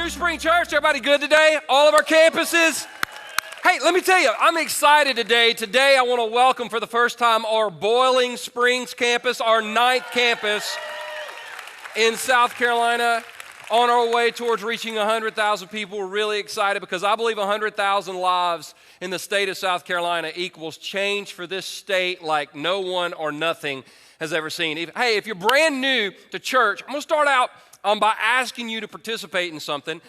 NewSpring Church. Everybody good today? All of our campuses? Hey, let me tell you, I'm excited today. Today I want to welcome for the first time our Boiling Springs campus, our 9th campus in South Carolina. On our way towards reaching 100,000 people. We're really excited because I believe 100,000 lives in the state of South Carolina equals change for this state like no one or nothing has ever seen. Hey, if you're brand new to church, I'm going to start out by asking you to participate in something.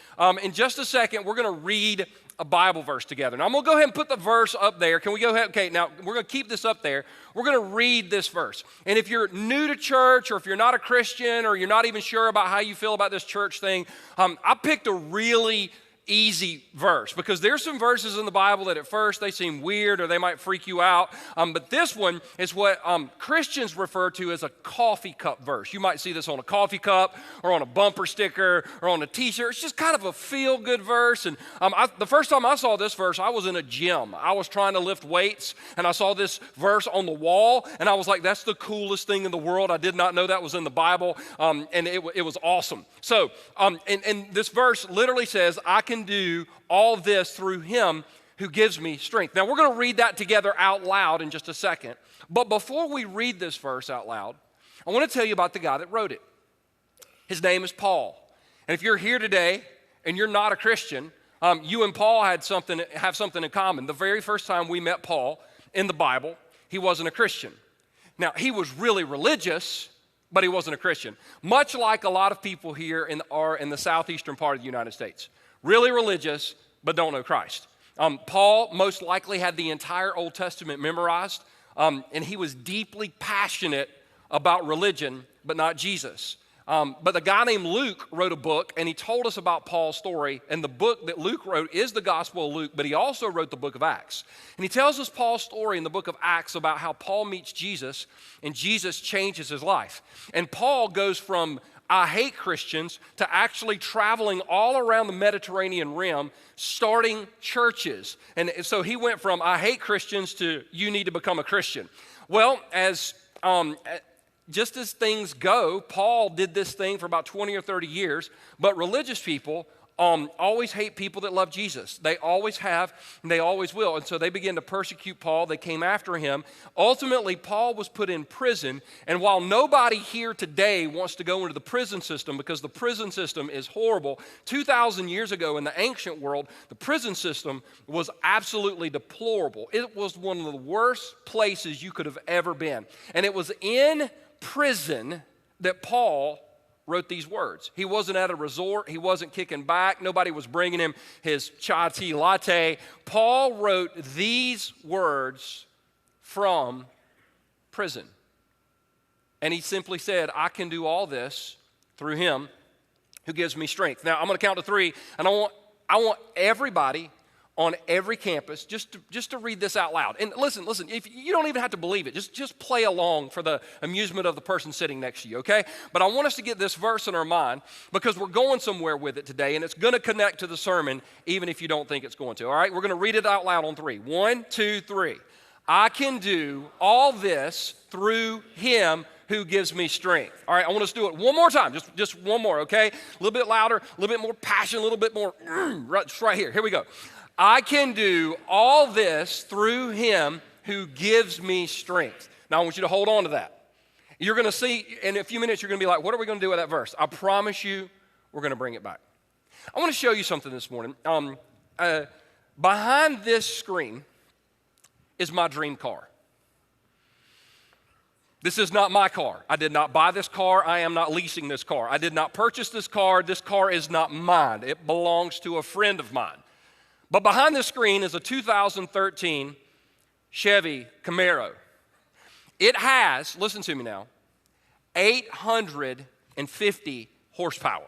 In just a second, we're going to read a Bible verse together. Now, I'm going to go ahead and put the verse up there. Can we go ahead? Okay, now we're going to keep this up there. We're going to read this verse. And if you're new to church, or if you're not a Christian, or you're not even sure about how you feel about this church thing, I picked a really easy verse because there's some verses in the Bible that at first they seem weird or they might freak you out. But this one is what Christians refer to as a coffee cup verse. You might see this on a coffee cup or on a bumper sticker or on a t-shirt. It's just kind of a feel-good verse. And the first time I saw this verse, I was in a gym. I was trying to lift weights and I saw this verse on the wall and I was like, that's the coolest thing in the world. I did not know that was in the Bible. And it was awesome. So, and this verse literally says, I can do all this through him who gives me strength. Now, we're going to read that together out loud in just a second. But before we read this verse out loud, I want to tell you about the guy that wrote it. His name is Paul. And if you're here today and you're not a Christian, you and Paul have something in common. The very first time we met Paul in the Bible, he wasn't a Christian. Now, he was really religious, but he wasn't a Christian. Much like a lot of people here are in the southeastern part of the United States. Really religious, but don't know Christ. Paul most likely had the entire Old Testament memorized, and he was deeply passionate about religion, but not Jesus. But the guy named Luke wrote a book, and he told us about Paul's story. And the book that Luke wrote is the Gospel of Luke, but he also wrote the book of Acts. And he tells us Paul's story in the book of Acts about how Paul meets Jesus, and Jesus changes his life. And Paul goes from I hate Christians to actually traveling all around the Mediterranean rim, starting churches. And so he went from I hate Christians to you need to become a Christian. Well, just as things go, Paul did this thing for about 20 or 30 years, but religious people always hate people that love Jesus. They always have, and they always will. And so they began to persecute Paul. They came after him. Ultimately, Paul was put in prison. And while nobody here today wants to go into the prison system because the prison system is horrible, 2,000 years ago in the ancient world, the prison system was absolutely deplorable. It was one of the worst places you could have ever been. And it was in prison that Paul wrote these words. He wasn't at a resort. He wasn't kicking back. Nobody was bringing him his chai tea latte. Paul wrote these words from prison. And he simply said, I can do all this through him who gives me strength. Now, I'm going to count to 3, and I want everybody on every campus just to read this out loud. And listen, if you don't even have to believe it, just play along for the amusement of the person sitting next to you, okay? But I want us to get this verse in our mind because we're going somewhere with it today, and it's going to connect to the sermon even if you don't think it's going to, all right? We're going to read it out loud on 3. 1, 2, 3. I can do all this through him who gives me strength. All right, I want us to do it one more time, just one more, okay? A little bit louder, a little bit more passion, a little bit more, right here. Here we go. I can do all this through him who gives me strength. Now, I want you to hold on to that. You're going to see in a few minutes, you're going to be like, what are we going to do with that verse? I promise you, we're going to bring it back. I want to show you something this morning. Behind this screen is my dream car. This is not my car. I did not buy this car. I am not leasing this car. I did not purchase this car. This car is not mine. It belongs to a friend of mine. But behind the screen is a 2013 Chevy Camaro. It has, listen to me now, 850 horsepower.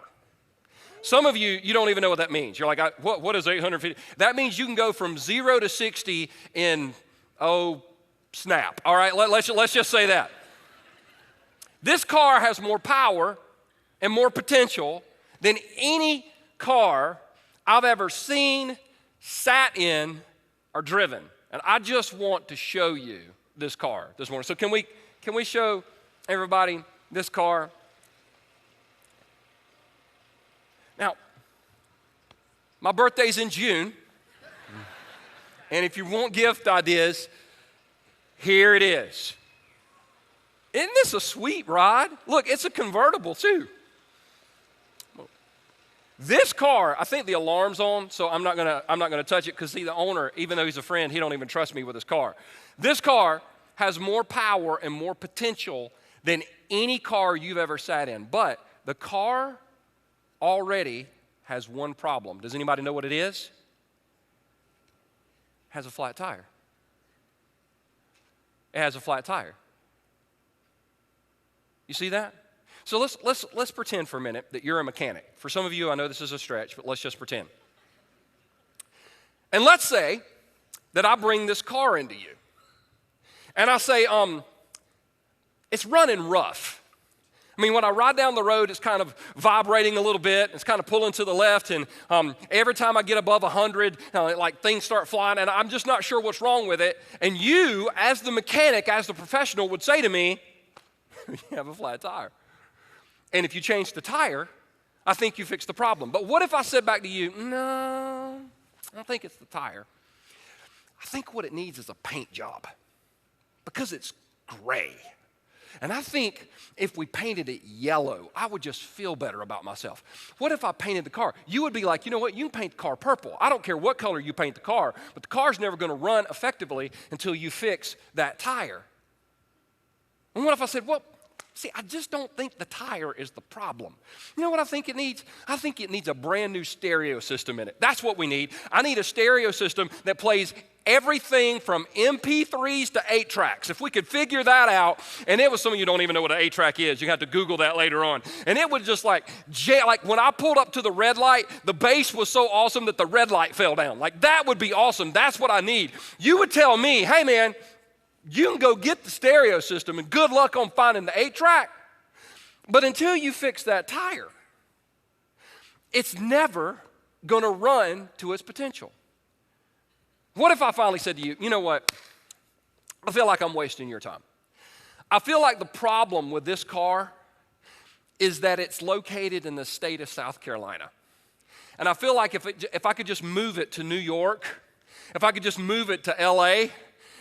Some of you don't even know what that means. You're like, what is 850? That means you can go from 0 to 60 in, snap. All right, let's just say that. This car has more power and more potential than any car I've ever seen, sat in, or driven. And I just want to show you this car this morning. So can we show everybody this car? Now, My birthday's in June. And if you want gift ideas, here it is. Isn't this a sweet ride? Look, it's a convertible too. This car, I think the alarm's on, so I'm not gonna touch it because the owner, even though he's a friend, he don't even trust me with his car. This car has more power and more potential than any car you've ever sat in. But the car already has one problem. Does anybody know what it is? It has a flat tire. It has a flat tire. You see that? So let's pretend for a minute that you're a mechanic. For some of you, I know this is a stretch, but let's just pretend. And let's say that I bring this car into you. And I say, it's running rough. I mean, when I ride down the road, it's kind of vibrating a little bit. It's kind of pulling to the left. And every time I get above 100, like things start flying, and I'm just not sure what's wrong with it. And you, as the mechanic, as the professional, would say to me, you have a flat tire. And if you change the tire, I think you fixed the problem. But what if I said back to you, no, I don't think it's the tire. I think what it needs is a paint job because it's gray. And I think if we painted it yellow, I would just feel better about myself. What if I painted the car? You would be like, you know what, you can paint the car purple. I don't care what color you paint the car, but the car's never going to run effectively until you fix that tire. And what if I said, well, see, I just don't think the tire is the problem. You know what I think it needs? I think it needs a brand new stereo system in it. That's what we need. I need a stereo system that plays everything from MP3s to 8-tracks. If we could figure that out, and it was, some of you don't even know what an 8-track is. You have to Google that later on. And it was just like when I pulled up to the red light, the bass was so awesome that the red light fell down. Like, that would be awesome. That's what I need. You would tell me, hey man, you can go get the stereo system and good luck on finding the 8-track. But until you fix that tire, it's never going to run to its potential. What if I finally said to you, you know what? I feel like I'm wasting your time. I feel like the problem with this car is that it's located in the state of South Carolina. And I feel like if I could just move it to New York, if I could just move it to LA,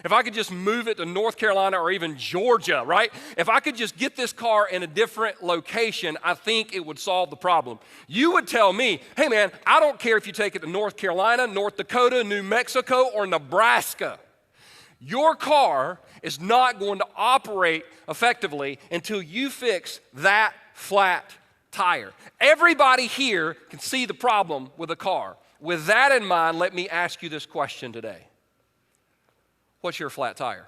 if I could just move it to North Carolina or even Georgia, right? If I could just get this car in a different location, I think it would solve the problem. You would tell me, hey man, I don't care if you take it to North Carolina, North Dakota, New Mexico, or Nebraska. Your car is not going to operate effectively until you fix that flat tire. Everybody here can see the problem with a car. With that in mind, let me ask you this question today. What's your flat tire?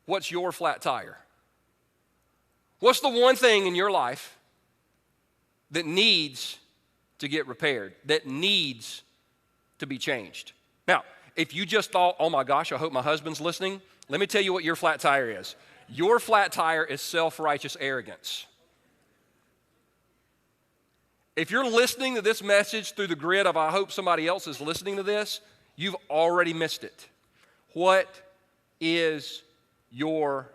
What's your flat tire? What's the one thing in your life that needs to get repaired, that needs to be changed? Now, if you just thought, oh my gosh, I hope my husband's listening, let me tell you what your flat tire is. Your flat tire is self-righteous arrogance. If you're listening to this message through the grid of I hope somebody else is listening to this, you've already missed it. What is your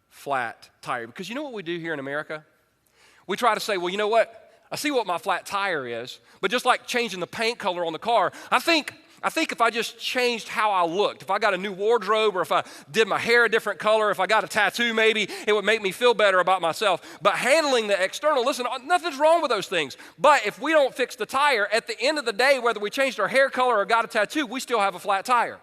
flat tire? Because you know what we do here in America? We try to say, well, you know what? I see what my flat tire is, but just like changing the paint color on the car, I think if I just changed how I looked, if I got a new wardrobe or if I did my hair a different color, if I got a tattoo maybe, it would make me feel better about myself. But handling the external, listen, nothing's wrong with those things. But if we don't fix the tire, at the end of the day, whether we changed our hair color or got a tattoo, we still have a flat tire.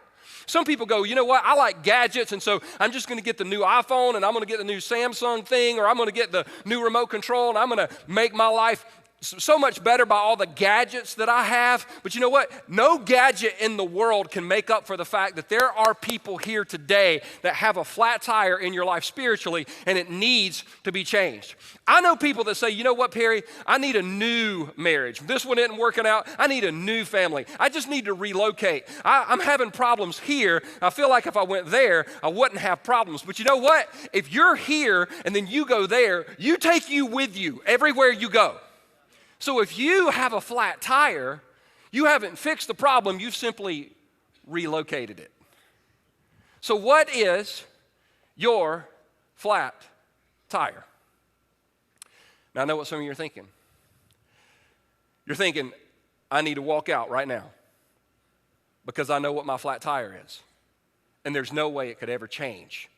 Some people go, you know what, I like gadgets, and so I'm just going to get the new iPhone, and I'm going to get the new Samsung thing, or I'm going to get the new remote control, and I'm going to make my life so much better by all the gadgets that I have. But you know what? No gadget in the world can make up for the fact that there are people here today that have a flat tire in your life spiritually, and it needs to be changed. I know people that say, you know what, Perry? I need a new marriage. This one isn't working out. I need a new family. I just need to relocate. I'm having problems here. I feel like if I went there, I wouldn't have problems. But you know what? If you're here and then you go there, you take you with you everywhere you go. So if you have a flat tire, you haven't fixed the problem, you've simply relocated it. So what is your flat tire? Now I know what some of you are thinking. You're thinking, I need to walk out right now because I know what my flat tire is. And there's no way it could ever change.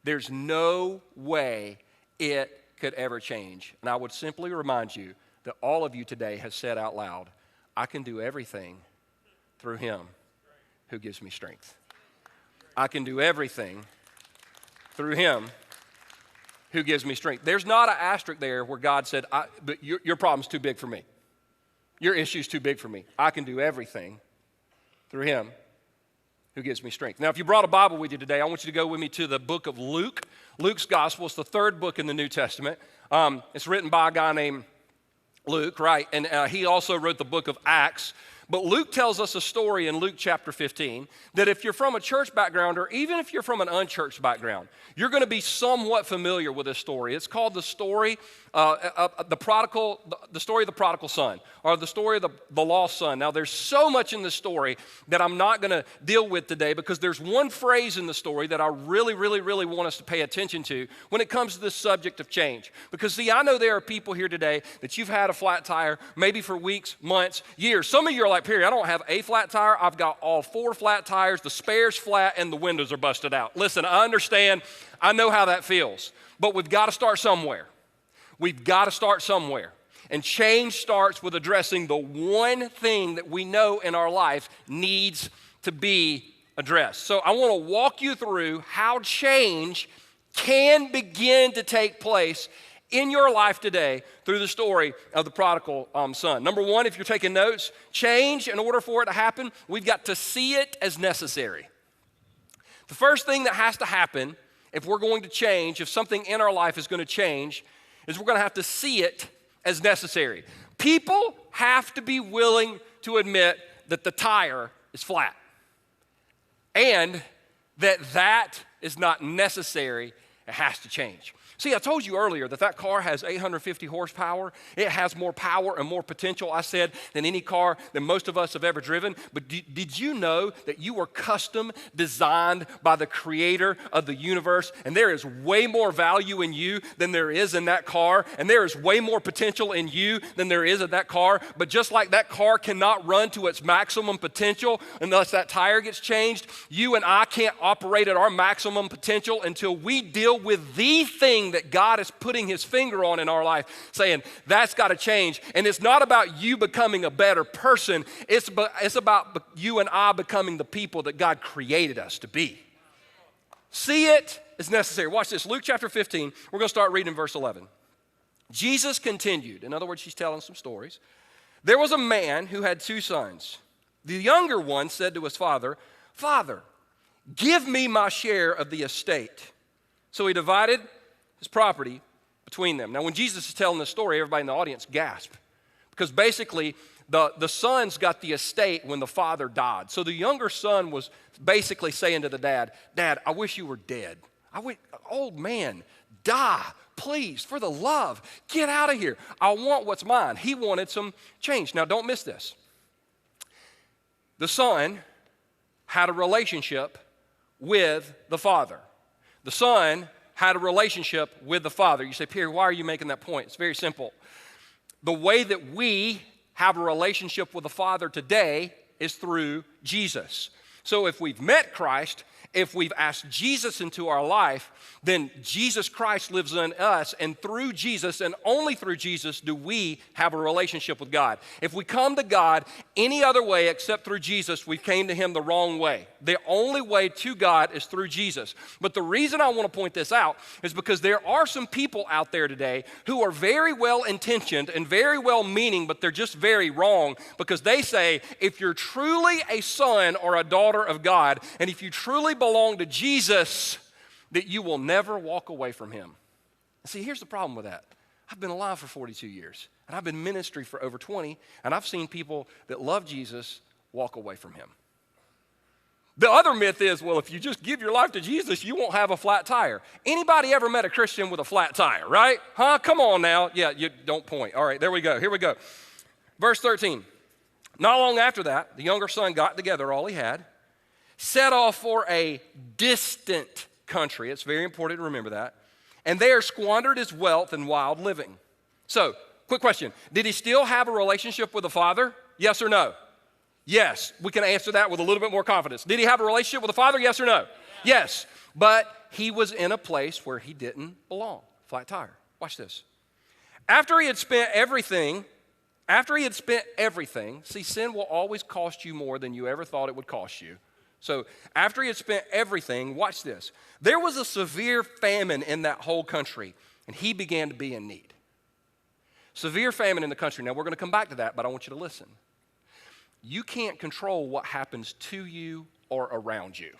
There's no way it could ever change. And I would simply remind you that all of you today have said out loud, I can do everything through him who gives me strength. I can do everything through him who gives me strength. There's not an asterisk there where God said, but your problem's too big for me. Your issue's too big for me. I can do everything through him who gives me strength. Now, if you brought a Bible with you today, I want you to go with me to the book of Luke. Luke's gospel is the third book in the New Testament. It's written by a guy named Luke, right? And he also wrote the book of Acts. But Luke tells us a story in Luke chapter 15 that if you're from a church background or even if you're from an unchurched background, you're going to be somewhat familiar with this story. It's called the story the story of the prodigal son, or the story of the lost son. Now, there's so much in this story that I'm not going to deal with today because there's one phrase in the story that I really, really, really want us to pay attention to when it comes to this subject of change. Because, see, I know there are people here today that you've had a flat tire maybe for weeks, months, years. Some of you are like, Perry, I don't have a flat tire. I've got all 4 flat tires, the spare's flat, and the windows are busted out. Listen, I understand. I know how that feels. But we've got to start somewhere. We've got to start somewhere. And change starts with addressing the one thing that we know in our life needs to be addressed. So I want to walk you through how change can begin to take place in your life today through the story of the prodigal son. Number one, if you're taking notes, change, in order for it to happen, we've got to see it as necessary. The first thing that has to happen if we're going to change, if something in our life is going to change, is we're going to have to see it as necessary. People have to be willing to admit that the tire is flat and that is not necessary. It has to change. See, I told you earlier that car has 850 horsepower. It has more power and more potential, I said, than any car that most of us have ever driven. But did you know that you were custom designed by the creator of the universe? And there is way more value in you than there is in that car. And there is way more potential in you than there is in that car. But just like that car cannot run to its maximum potential unless that tire gets changed, you and I can't operate at our maximum potential until we deal with the thing that God is putting his finger on in our life, saying that's got to change. And it's not about you becoming a better person. It's about you and I becoming the people that God created us to be. See it as necessary. Watch this. Luke chapter 15. We're going to start reading verse 11. Jesus continued. In other words, he's telling some stories. There was a man who had 2 sons. The younger one said to his father, "Father, give me my share of the estate." So he divided his property between them. Now, when Jesus is telling this story, everybody in the audience gasped. Because basically, the sons got the estate when the father died. So the younger son was basically saying to the dad, "Dad, I wish you were dead. Old man, die, please, for the love. Get out of here. I want what's mine." He wanted some change. Now, don't miss this. The son had a relationship with the father. The son had a relationship with the father. You say, "Pierre, why are you making that point?" It's very simple. The way that we have a relationship with the Father today is through Jesus. So if we've met Christ, if we've asked Jesus into our life, then Jesus Christ lives in us, and through Jesus and only through Jesus do we have a relationship with God. If we come to God any other way except through Jesus, we came to him the wrong way. The only way to God is through Jesus. But the reason I want to point this out is because there are some people out there today who are very well intentioned and very well meaning, but they're just very wrong, because they say if you're truly a son or a daughter of God, and if you truly belong to Jesus, that you will never walk away from him. See, here's the problem with that. I've been alive for 42 years, and I've been in ministry for over 20, and I've seen people that love Jesus walk away from him. The other myth is, well, if you just give your life to Jesus, you won't have a flat tire. Anybody ever met a Christian with a flat tire, right? Huh? Come on now. Yeah, you don't point. All right, there we go. Here we go. Verse 13. Not long after that, the younger son got together all he had, set off for a distant country. It's very important to remember that. And there squandered his wealth in wild living. So Quick question. Did he still have a relationship with the Father? Yes or no? Yes. We can answer that with a little bit more confidence. Did he have a relationship with the Father? Yes or no? Yes. But he was in a place where he didn't belong. Flat tire. Watch this. After he had spent everything, see, sin will always cost you more than you ever thought it would cost you. So after he had spent everything, watch this. There was a severe famine in that whole country, and he began to be in need. Severe famine in the country. Now, we're going to come back to that, but I want you to listen. You can't control what happens to you or around you.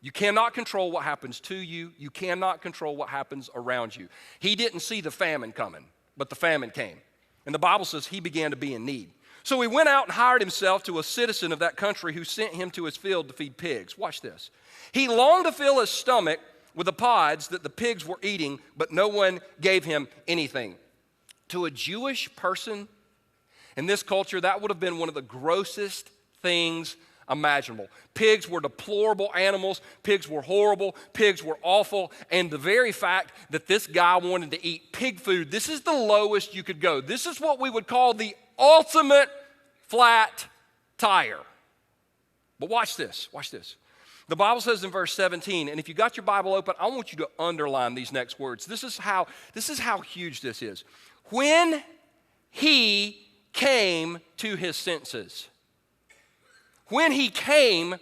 You cannot control what happens to you. You cannot control what happens around you. He didn't see the famine coming, but the famine came. And the Bible says he began to be in need. So he went out and hired himself to a citizen of that country who sent him to his field to feed pigs. Watch this. He longed to fill his stomach with the pods that the pigs were eating, but no one gave him anything. To a Jewish person in this culture, that would have been one of the grossest things imaginable. Pigs were deplorable animals. Pigs were horrible. Pigs were awful. And the very fact that this guy wanted to eat pig food, this is the lowest you could go. This is what we would call the ultimate flat tire. But watch this. Watch this. The Bible says in verse 17, and if you got your Bible open, I want you to underline these next words. This is how huge this is. When he came to his senses. When he came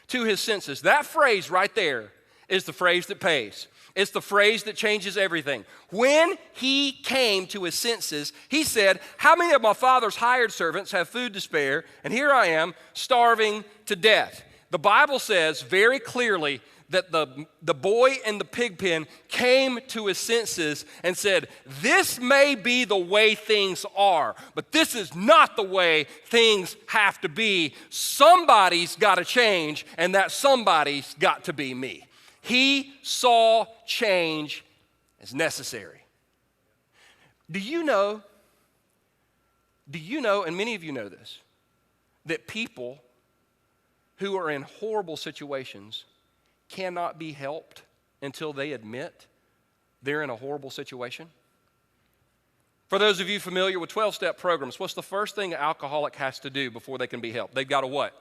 to his senses. That phrase right there is the phrase that pays. It's the phrase that changes everything. When he came to his senses, he said, how many of my father's hired servants have food to spare, and here I am starving to death? The Bible says very clearly that the boy in the pig pen came to his senses and said, this may be the way things are, but this is not the way things have to be. Somebody's got to change, and that somebody's got to be me. He saw change as necessary. Do you know, and many of you know this, that people who are in horrible situations cannot be helped until they admit they're in a horrible situation? For those of you familiar with 12-step programs, what's the first thing an alcoholic has to do before they can be helped? They've got to what?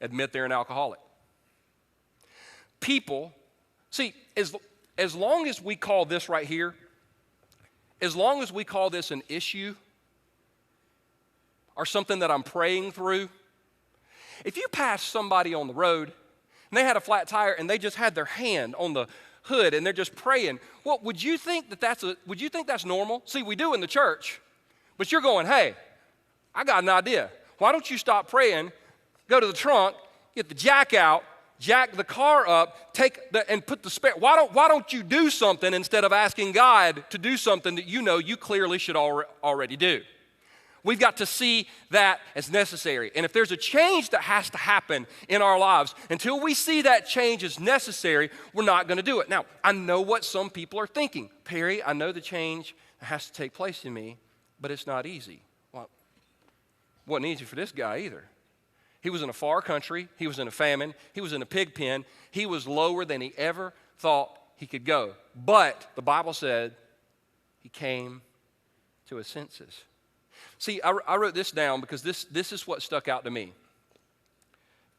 Admit they're an alcoholic. People, see, as long as we call this right here, as long as we call this an issue or something that I'm praying through, if you pass somebody on the road and they had a flat tire and they just had their hand on the hood and they're just praying, well, would you think that's normal? See, we do in the church, but you're going, hey, I got an idea. Why don't you stop praying, go to the trunk, get the jack out, jack the car up, and put the spare. Why don't you do something instead of asking God to do something that you know you clearly should already do? We've got to see that as necessary. And if there's a change that has to happen in our lives, until we see that change as necessary, we're not going to do it. Now, I know what some people are thinking. Perry, I know the change has to take place in me, but it's not easy. Well, it wasn't easy for this guy either. He was in a far country. He was in a famine. He was in a pig pen. He was lower than he ever thought he could go. But the Bible said he came to his senses. See, I wrote this down because this is what stuck out to me.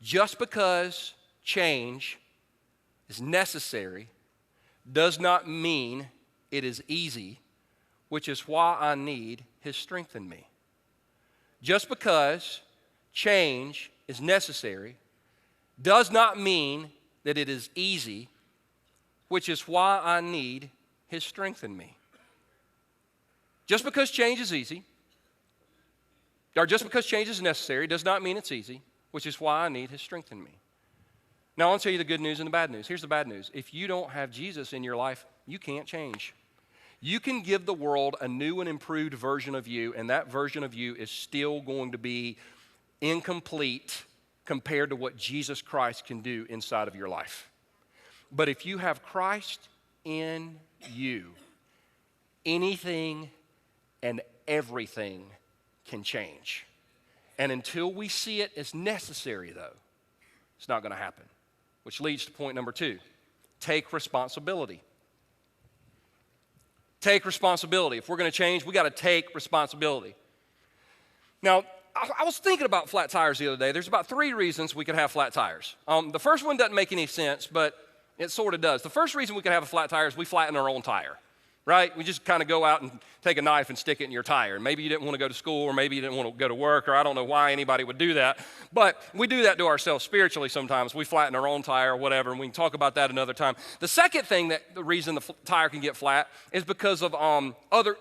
Just because change is necessary does not mean it is easy, which is why I need his strength in me. Just because change is necessary does not mean that it is easy, which is why I need his strength in me. Just because change is easy, or just because change is necessary does not mean it's easy, which is why I need his strength in me. Now, I want to tell you the good news and the bad news. Here's the bad news. If you don't have Jesus in your life, you can't change. You can give the world a new and improved version of you, and that version of you is still going to be incomplete compared to what Jesus Christ can do inside of your life. But if you have Christ in you, anything and everything can change. And until we see it as necessary, though, it's not going to happen. Which leads to point number 2. Take responsibility. Take responsibility. If we're going to change, we got to take responsibility. Now, I was thinking about flat tires the other day. There's about 3 reasons we could have flat tires. The first one doesn't make any sense, but it sort of does. The first reason we could have a flat tire is we flatten our own tire, right? We just kind of go out and take a knife and stick it in your tire. And maybe you didn't want to go to school, or maybe you didn't want to go to work, or I don't know why anybody would do that. But we do that to ourselves spiritually sometimes. We flatten our own tire or whatever, and we can talk about that another time. The second thing the reason the tire can get flat is because of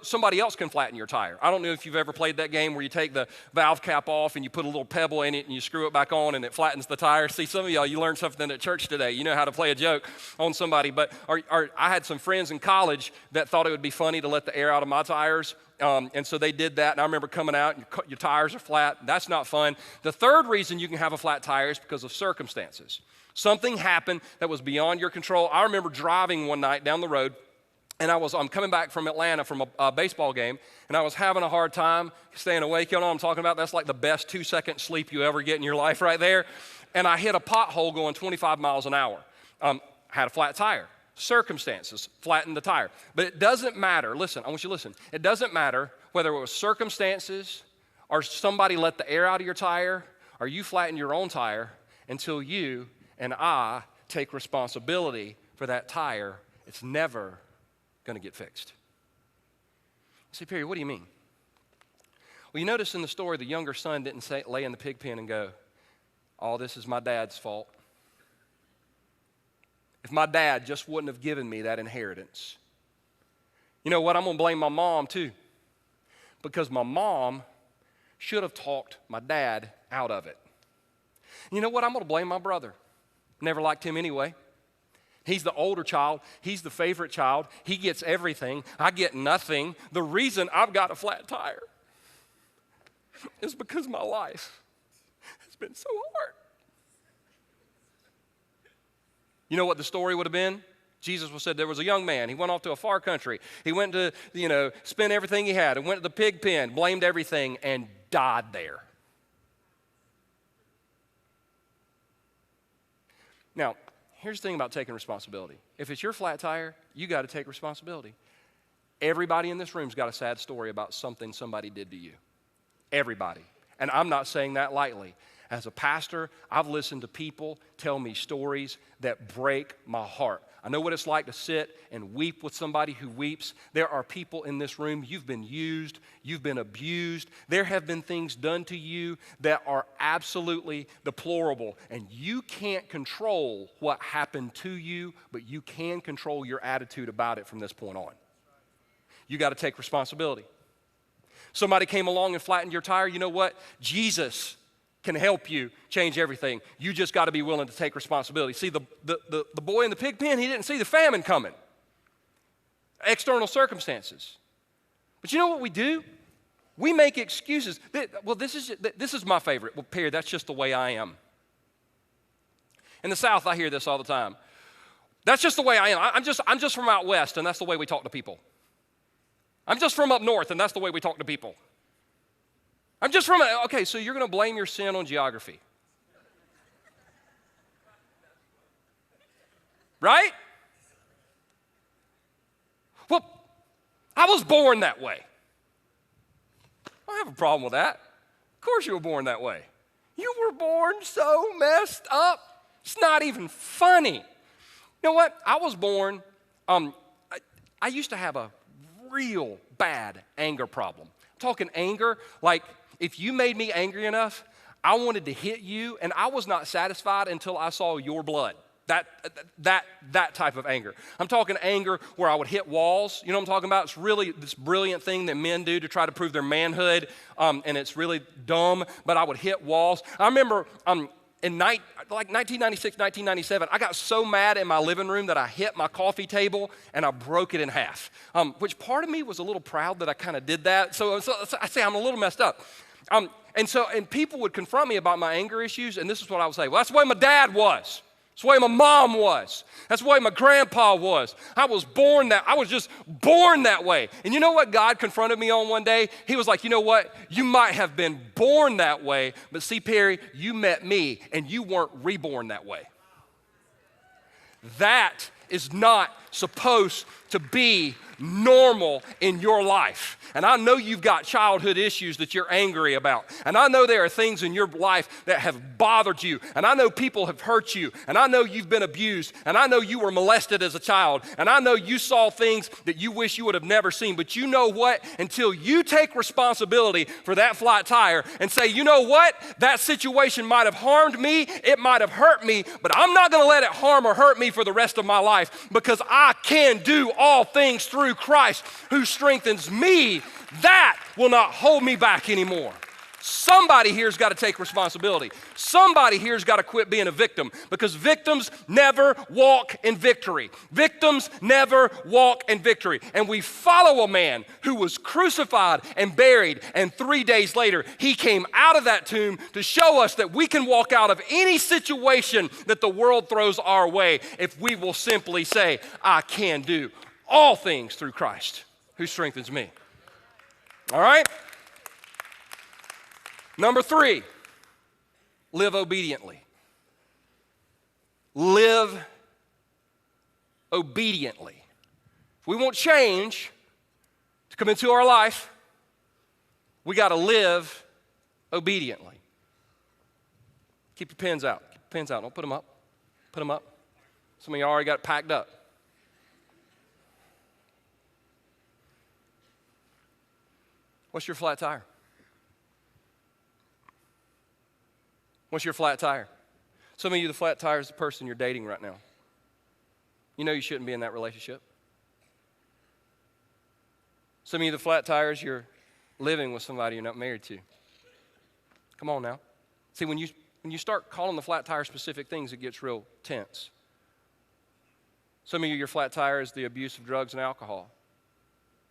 somebody else can flatten your tire. I don't know if you've ever played that game where you take the valve cap off and you put a little pebble in it and you screw it back on and it flattens the tire. See, some of y'all, you learned something at church today. You know how to play a joke on somebody. But I had some friends in college that thought it would be funny to let the air out of my tires. And so they did that, and I remember coming out, and your tires are flat. That's not fun. The third reason you can have a flat tire is because of circumstances. Something happened that was beyond your control. I remember driving one night down the road, and I'm coming back from Atlanta from a baseball game, and I was having a hard time staying awake. You know what I'm talking about? That's like the best 2-second sleep you ever get in your life right there. And I hit a pothole going 25 miles an hour. Had a flat tire. Circumstances flattened the tire. But it doesn't matter. Listen, I want you to listen. It doesn't matter whether it was circumstances or somebody let the air out of your tire or you flatten your own tire until you and I take responsibility for that tire. It's never going to get fixed. You say, Perry, what do you mean? Well, you notice in the story, the younger son didn't lay in the pig pen and go, oh, this is my dad's fault. If my dad just wouldn't have given me that inheritance. You know what? I'm going to blame my mom too. Because my mom should have talked my dad out of it. You know what? I'm going to blame my brother. Never liked him anyway. He's the older child. He's the favorite child. He gets everything. I get nothing. The reason I've got a flat tire is because my life has been so hard. You know what the story would have been? Jesus said there was a young man. He went off to a far country. He went to, spend everything he had and went to the pig pen, blamed everything, and died there. Now, here's the thing about taking responsibility. If it's your flat tire, you got to take responsibility. Everybody in this room's got a sad story about something somebody did to you. Everybody. And I'm not saying that lightly. As a pastor, I've listened to people tell me stories that break my heart. I know what it's like to sit and weep with somebody who weeps. There are people in this room, you've been used, you've been abused. There have been things done to you that are absolutely deplorable. And you can't control what happened to you, but you can control your attitude about it from this point on. You got to take responsibility. Somebody came along and flattened your tire. You know what? Jesus can help you change everything. You just got to be willing to take responsibility. See, the boy in the pig pen, he didn't see the famine coming. External circumstances. But you know what we do? We make excuses. Well, this is my favorite. Well, Perry, that's just the way I am. In the South, I hear this all the time. That's just the way I am. I'm just from out west, and that's the way we talk to people. I'm just from up north, and that's the way we talk to people. Okay, so you're going to blame your sin on geography. Right? Well, I was born that way. I don't have a problem with that. Of course you were born that way. You were born so messed up. It's not even funny. You know what? I was born, I used to have a real bad anger problem. I'm talking anger like, if you made me angry enough, I wanted to hit you, and I was not satisfied until I saw your blood. That type of anger. I'm talking anger where I would hit walls. You know what I'm talking about? It's really this brilliant thing that men do to try to prove their manhood, and it's really dumb, but I would hit walls. I remember in 1996, 1997, I got so mad in my living room that I hit my coffee table and I broke it in half, which part of me was a little proud that I kind of did that. So I say I'm a little messed up. And people would confront me about my anger issues, and this is what I would say. Well, that's the way my dad was. That's the way my mom was. That's the way my grandpa was. I was just born that way. And you know what God confronted me on one day? He was like, you know what? You might have been born that way, but see, Perry, you met me, and you weren't reborn that way. That is not supposed to be normal in your life. And I know you've got childhood issues that you're angry about. And I know there are things in your life that have bothered you. And I know people have hurt you. And I know you've been abused. And I know you were molested as a child. And I know you saw things that you wish you would have never seen. But you know what? Until you take responsibility for that flat tire and say, you know what? That situation might have harmed me. It might have hurt me. But I'm not going to let it harm or hurt me for the rest of my life, because I can do all things through Christ who strengthens me. That will not hold me back anymore. Somebody here's got to take responsibility. Somebody here's got to quit being a victim, because victims never walk in victory. Victims never walk in victory. And we follow a man who was crucified and buried, and 3 days later, he came out of that tomb to show us that we can walk out of any situation that the world throws our way if we will simply say, I can do all things through Christ who strengthens me. All right? Number 3, live obediently. Live obediently. If we want change to come into our life, we got to live obediently. Keep your pens out. Keep your pens out. Don't put them up. Put them up. Some of you already got it packed up. What's your flat tire? What's your flat tire? Some of you, the flat tire is the person you're dating right now. You know you shouldn't be in that relationship. Some of you, the flat tire is you're living with somebody you're not married to. Come on now. See, when you start calling the flat tire specific things, it gets real tense. Some of you, your flat tire is the abuse of drugs and alcohol.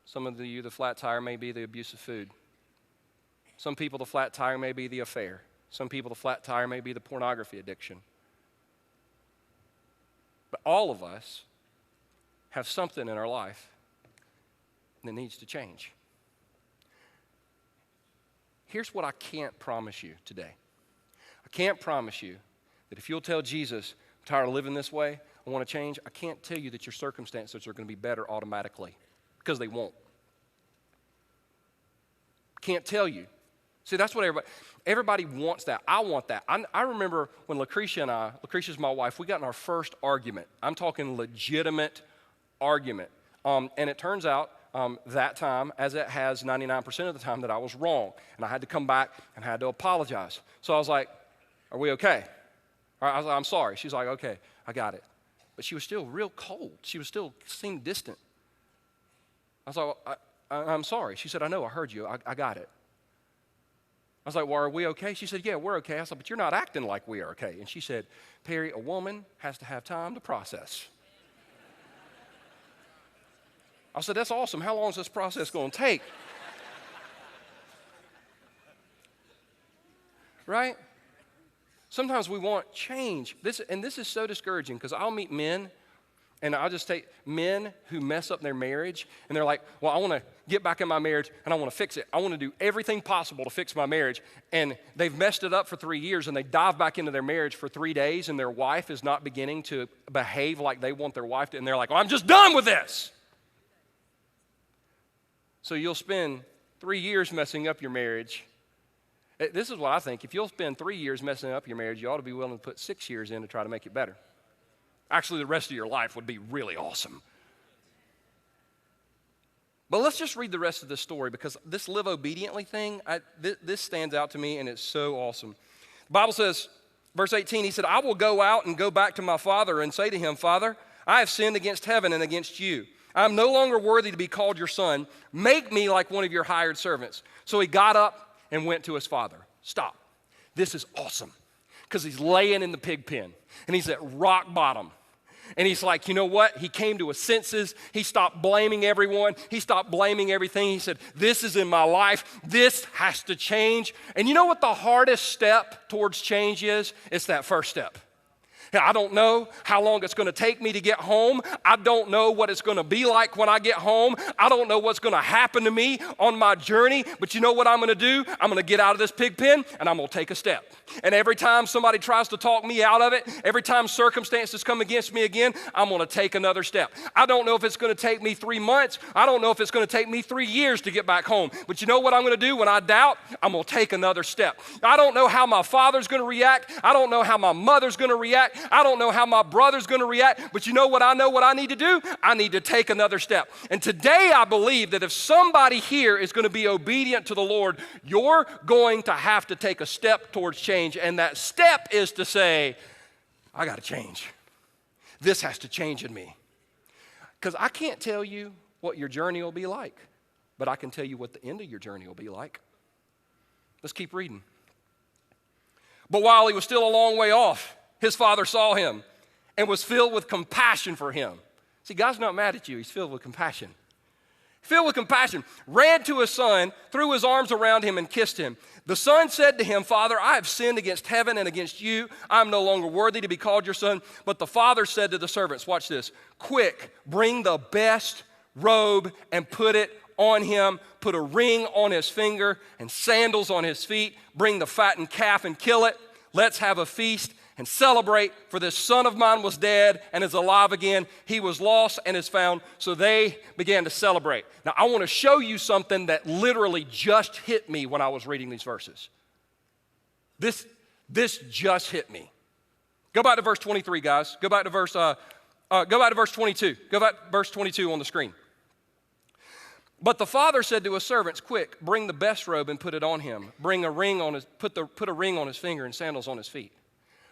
Some of you, the flat tire may be the abuse of food. Some people, the flat tire may be the affair. Some people, the flat tire may be the pornography addiction. But all of us have something in our life that needs to change. Here's what I can't promise you today. I can't promise you that if you'll tell Jesus, I'm tired of living this way, I want to change, I can't tell you that your circumstances are going to be better automatically, because they won't. Can't tell you. See, that's what everybody wants that. I want that. I remember when Lucretia's my wife, we got in our first argument. I'm talking legitimate argument. And it turns out that time, as it has 99% of the time, that I was wrong. And I had to come back and had to apologize. So I was like, are we okay? I was like, I'm sorry. She's like, okay, I got it. But she was still real cold. She was still seemed distant. I was like, I'm sorry. She said, I know, I heard you. I got it. I was like, well, are we okay? She said, yeah, we're okay. I said, but you're not acting like we are okay. And she said, Perry, a woman has to have time to process. I said, that's awesome. How long is this process going to take? Right? Sometimes we want change. This is so discouraging, because I'll meet men, and I'll just take men who mess up their marriage, and they're like, well, I want to get back in my marriage, and I want to fix it. I want to do everything possible to fix my marriage. And they've messed it up for 3 years, and they dive back into their marriage for 3 days, and their wife is not beginning to behave like they want their wife to, and they're like, well, I'm just done with this. So you'll spend 3 years messing up your marriage. This is what I think. If you'll spend 3 years messing up your marriage, you ought to be willing to put 6 years in to try to make it better. Actually, the rest of your life would be really awesome. But let's just read the rest of this story, because this live obediently thing, this stands out to me, and it's so awesome. The Bible says, verse 18, he said, I will go out and go back to my father and say to him, Father, I have sinned against heaven and against you. I am no longer worthy to be called your son. Make me like one of your hired servants. So he got up and went to his father. Stop. This is awesome, because he's laying in the pig pen, and he's at rock bottom. And he's like, you know what? He came to his senses. He stopped blaming everyone. He stopped blaming everything. He said, this is in my life. This has to change. And you know what the hardest step towards change is? It's that first step. I don't know how long it's going to take me to get home. I don't know what it's going to be like when I get home. I don't know what's going to happen to me on my journey. But you know what I'm going to do? I'm going to get out of this pig pen and I'm going to take a step. And every time somebody tries to talk me out of it, every time circumstances come against me again, I'm going to take another step. I don't know if it's going to take me 3 months. I don't know if it's going to take me 3 years to get back home. But you know what I'm going to do when I doubt? I'm going to take another step. I don't know how my father's going to react. I don't know how my mother's going to react. I don't know how my brother's going to react, but you know what I know what I need to do? I need to take another step. And today I believe that if somebody here is going to be obedient to the Lord, you're going to have to take a step towards change. And that step is to say, I got to change. This has to change in me. Because I can't tell you what your journey will be like, but I can tell you what the end of your journey will be like. Let's keep reading. But while he was still a long way off, his father saw him and was filled with compassion for him. See, God's not mad at you. He's filled with compassion. Filled with compassion, ran to his son, threw his arms around him and kissed him. The son said to him, Father, I have sinned against heaven and against you. I am no longer worthy to be called your son. But the father said to the servants, watch this, quick, bring the best robe and put it on him. Put a ring on his finger and sandals on his feet. Bring the fattened calf and kill it. Let's have a feast and celebrate, for this son of mine was dead and is alive again. He was lost and is found. So they began to celebrate. Now, I want to show you something that literally just hit me when I was reading these verses. This just hit me. Go back to verse 23, guys. Go back to verse 22. Go back to verse 22 on the screen. But the father said to his servants, quick, bring the best robe and put it on him. Put a ring on his finger and sandals on his feet.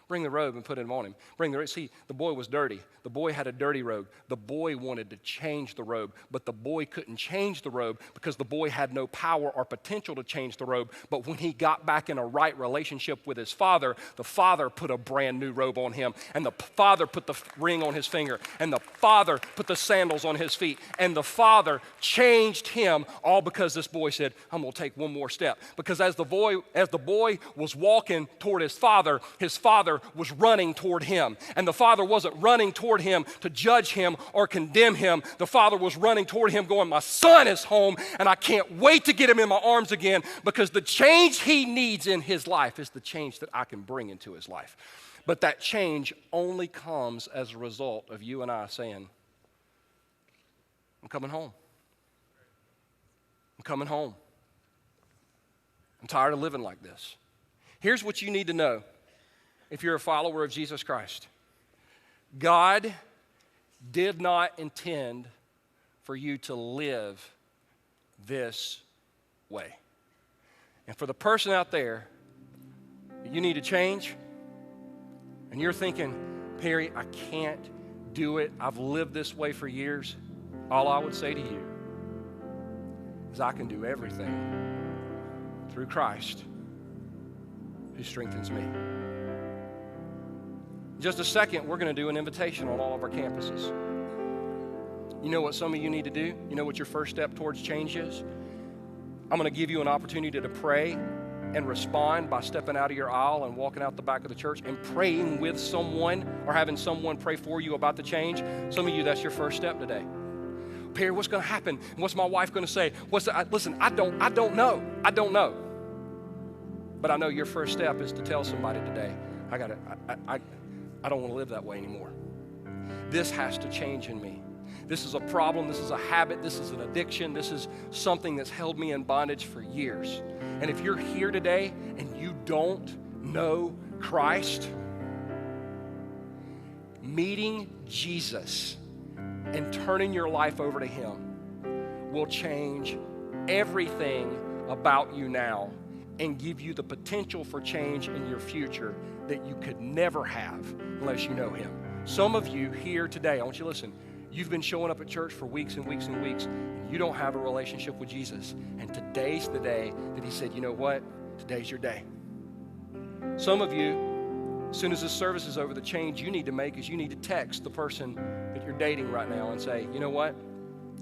Bring the robe and put it on him. See, the boy was dirty. The boy had a dirty robe. The boy wanted to change the robe, but the boy couldn't change the robe because the boy had no power or potential to change the robe. But when he got back in a right relationship with his father, the father put a brand new robe on him, and the father put the ring on his finger, and the father put the sandals on his feet, and the father changed him, all because this boy said, I'm going to take one more step. Because as the boy was walking toward his father was running toward him. And the father wasn't running toward him to judge him or condemn him. The father was running toward him going, my son is home and I can't wait to get him in my arms again, because the change he needs in his life is the change that I can bring into his life. But that change only comes as a result of you and I saying, I'm coming home. I'm coming home. I'm tired of living like this. Here's what you need to know. If you're a follower of Jesus Christ, God did not intend for you to live this way. And for the person out there, you need to change, and you're thinking, Perry, I can't do it. I've lived this way for years. All I would say to you is I can do everything through Christ who strengthens me. In just a second, we're going to do an invitation on all of our campuses. You know what some of you need to do? You know what your first step towards change is? I'm going to give you an opportunity to pray and respond by stepping out of your aisle and walking out the back of the church and praying with someone or having someone pray for you about the change. Some of you, that's your first step today. Perry, what's going to happen? What's my wife going to say? Listen, I don't know. I don't know. But I know your first step is to tell somebody today, I don't want to live that way anymore. This has to change in me. This is a problem. This is a habit. This is an addiction. This is something that's held me in bondage for years. And if you're here today and you don't know Christ, meeting Jesus and turning your life over to Him will change everything about you now and give you the potential for change in your future that you could never have unless you know Him. Some of you here today, I want you to listen, you've been showing up at church for weeks and weeks and weeks, and you don't have a relationship with Jesus. And today's the day that He said, you know what? Today's your day. Some of you, as soon as this service is over, the change you need to make is you need to text the person that you're dating right now and say, you know what?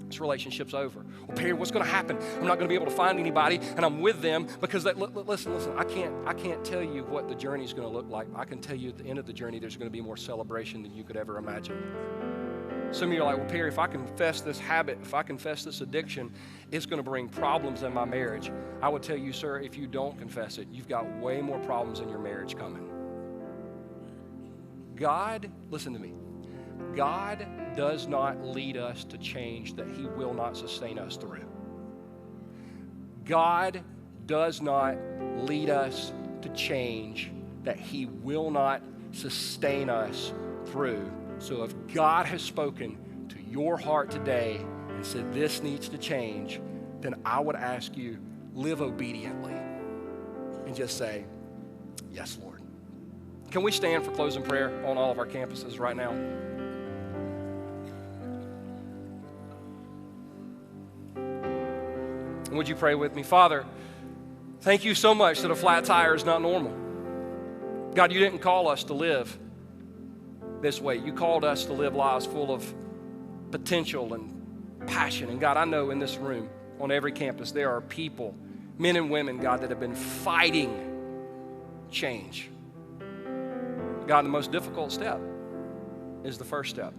this relationship's over. Well, Perry, what's going to happen? I'm not going to be able to find anybody, and I'm with them because listen. I can't tell you what the journey's going to look like. I can tell you at the end of the journey, there's going to be more celebration than you could ever imagine. Some of you are like, well, Perry, if I confess this habit, if I confess this addiction, it's going to bring problems in my marriage. I would tell you, sir, if you don't confess it, you've got way more problems in your marriage coming. God, listen to me, God does not lead us to change that He will not sustain us through. God does not lead us to change that He will not sustain us through. So if God has spoken to your heart today and said this needs to change, then I would ask you, live obediently and just say, yes, Lord. Can we stand for closing prayer on all of our campuses right now? And would you pray with me? Father, thank you so much that a flat tire is not normal. God, you didn't call us to live this way. You called us to live lives full of potential and passion. And God, I know in this room, on every campus, there are people, men and women, God, that have been fighting change. God, the most difficult step is the first step.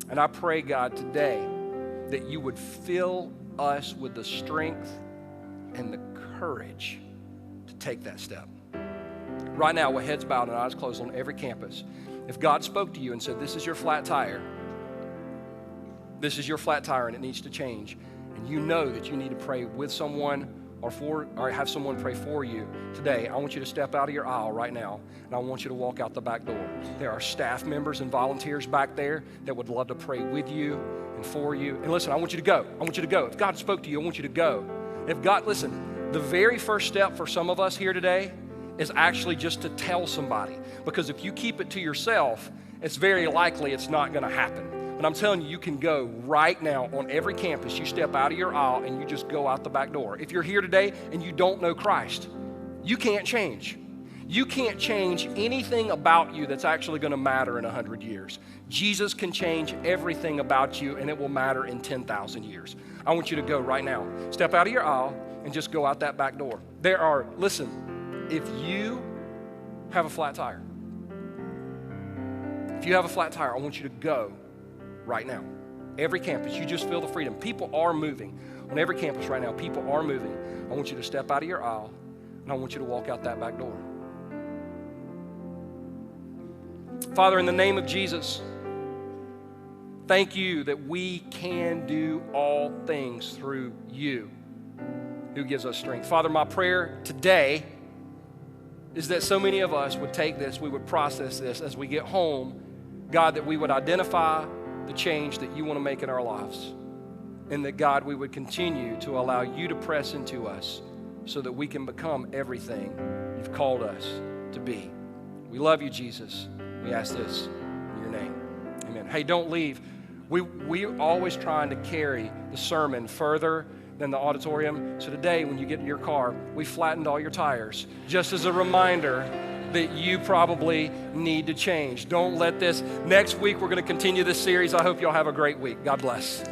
And I pray, God, today that you would fill us with the strength and the courage to take that step. Right now, with heads bowed and eyes closed on every campus, if God spoke to you and said, this is your flat tire, this is your flat tire and it needs to change, and you know that you need to pray with someone or have someone pray for you today, I want you to step out of your aisle right now, and I want you to walk out the back door. There are staff members and volunteers back there that would love to pray with you and for you. And listen, I want you to go. I want you to go. If God spoke to you, I want you to go. If God, listen, the very first step for some of us here today is actually just to tell somebody. Because if you keep it to yourself, it's very likely it's not going to happen. But I'm telling you, you can go right now on every campus. You step out of your aisle and you just go out the back door. If you're here today and you don't know Christ, you can't change. You can't change anything about you that's actually going to matter in 100 years. Jesus can change everything about you, and it will matter in 10,000 years. I want you to go right now. Step out of your aisle and just go out that back door. Listen, if you have a flat tire, I want you to go right now. Every campus, you just feel the freedom. People are moving. On every campus right now, people are moving. I want you to step out of your aisle, and I want you to walk out that back door. Father, in the name of Jesus, thank you that we can do all things through you who gives us strength. Father, my prayer today is that so many of us would take this, we would process this as we get home, God, that we would identify the change that you want to make in our lives, and that, God, we would continue to allow you to press into us so that we can become everything you've called us to be. We love you, Jesus. We ask this in your name. Amen. Hey, don't leave. We're always trying to carry the sermon further than the auditorium. So today, when you get in your car, we flattened all your tires, just as a reminder that you probably need to change. Don't let this. Next week, we're going to continue this series. I hope y'all have a great week. God bless.